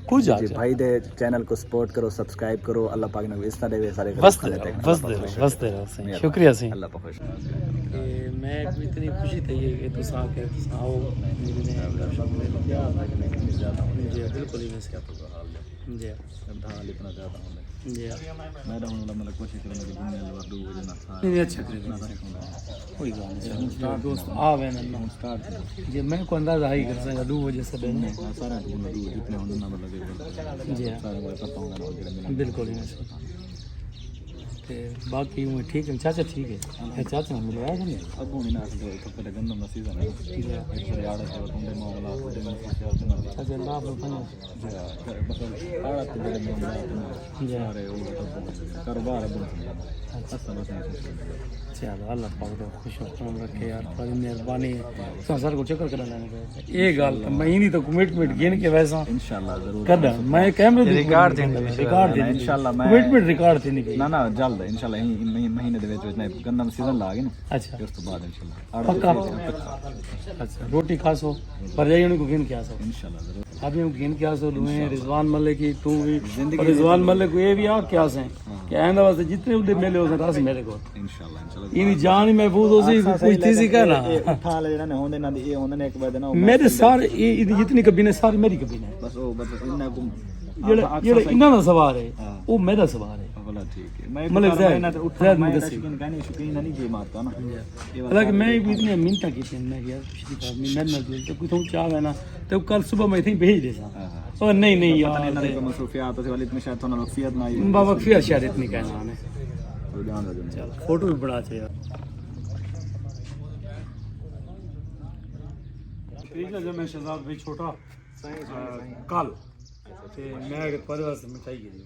कुछ जी आज भाई दे चैनल को सपोर्ट करो, सब्सक्राइब करो। अल्लाह पाक ने इस तरह सारे बस दे रहो सही शुक्रिया सही अल्लाह पाक खुश कि मैं भी इतनी खुशी थी कि तुम आके आओ मिलने दर्शन मेरे जी बिल्कुल ही वैसे जी इतना ज्यादा होने जी मैं तो मतलब कोशिश करूंगा कि दुनिया लवा दो वजह ना था नहीं अच्छा करेगा कोई गल नहीं स्टार्ट दोस्त आ वे ना स्टार्ट जी मैं को अंदाजा ही कर सकता 2 बजे से देने सारा को दो जितने होने ना मतलब जी सारा को पता होगा ना बिल्कुल ही वैसे ते बाकी वो ठीक है चाचा ठीक है चाचा ने मिलवाया था नहीं अब नहीं ना तो पहले गंदम का सीजन है एक सारे आड़े से तुमने मामला तुमने समस्या चाचा अल्लाह आपको फना बस आड़ा तो बड़े मामला जी सारे वो कारोबार है अच्छा बस चलो अल्लाह पाक तो खुश रखे यार बड़ी मेहरबानी है सर को चक्कर करा लेने का ये गल मैं ही नहीं तो कमिटमेंट गिन के वैसा इंशाल्लाह जरूर कर मैं कैमरे रिकॉर्ड दे इंशाल्लाह मैं कमिटमेंट रिकॉर्ड थी नहीं ना ना जल्द इंशाल्लाह यही महीने दे विच मैं गंदम सीजन ला गए ना अच्छा उस तो बाद इंशाल्लाह पक्का अच्छा रोटी खासो पर जाइए उनको गिन के आसो इंशाल्लाह जरूर अभी हम गिन के आसो लुए रिजवान मलिक की तू भी और रिजवान मलिक को ये भी आ क्या से कि आंदा वास्ते जितने उधर मेले हो रस मेरे को इंशाल्लाह इंशाल्लाह इनी जान ही महफूज हो सी पूछती सी का ना उठा ले ना होंदे ना ये होंदे ने एक बार ना मेरे सारे ये जितनी कबीने सारी मेरी कबीने बस वो बस इन्ना को ये इन्ना दा सवार है वो मेरा सवार है बोला ठीक है मैं मतलब ना तो उठा मैं शौकीन कहनी शौकीन नहीं ये मारता ना हालांकि मैं भी इतनी मिन्नत की थी मैं यार पिछली बार मैं न दिल तो कुछ चाह है ना तो कल सुबह मैं थी भेज दे सा और नहीं यार इन्ना को मसरूफियात तो वाली इतनी शायद थोड़ा वक्फियत ना ही बाबा फिर शायद इतनी कहना है तो ध्यान रखो चल फोटो भी बड़ा चाहिए यार ठीक है जब मैं शहजाद भाई छोटा कल मैं परिवार से मिठाई गिरी